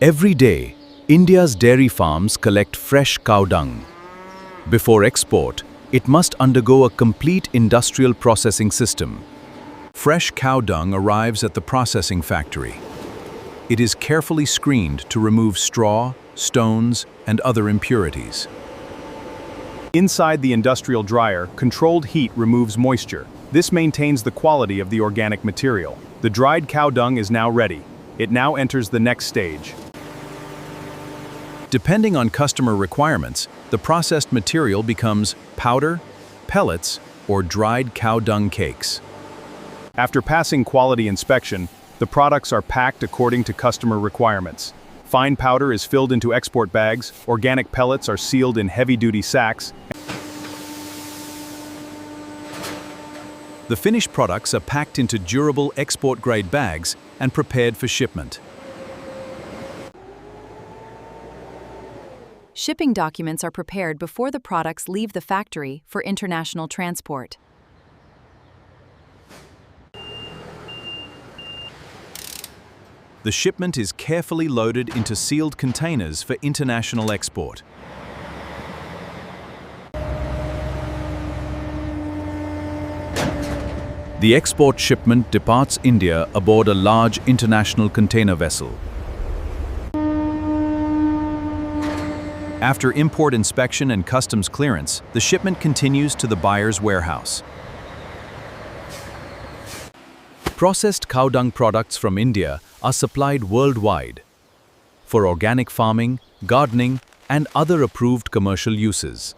Every day, India's dairy farms collect fresh cow dung. Before export, it must undergo a complete industrial processing system. Fresh cow dung arrives at the processing factory. It is carefully screened to remove straw, stones, and other impurities. Inside the industrial dryer, controlled heat removes moisture. This maintains the quality of the organic material. The dried cow dung is now ready. It now enters the next stage. Depending on customer requirements, the processed material becomes powder, pellets, or dried cow dung cakes. After passing quality inspection, the products are packed according to customer requirements. Fine powder is filled into export bags, organic pellets are sealed in heavy-duty sacks. The finished products are packed into durable export-grade bags and prepared for shipment. Shipping documents are prepared before the products leave the factory for international transport. The shipment is carefully loaded into sealed containers for international export. The export shipment departs India aboard a large international container vessel. After import inspection and customs clearance, the shipment continues to the buyer's warehouse. Processed cow dung products from India are supplied worldwide for organic farming, gardening, and other approved commercial uses.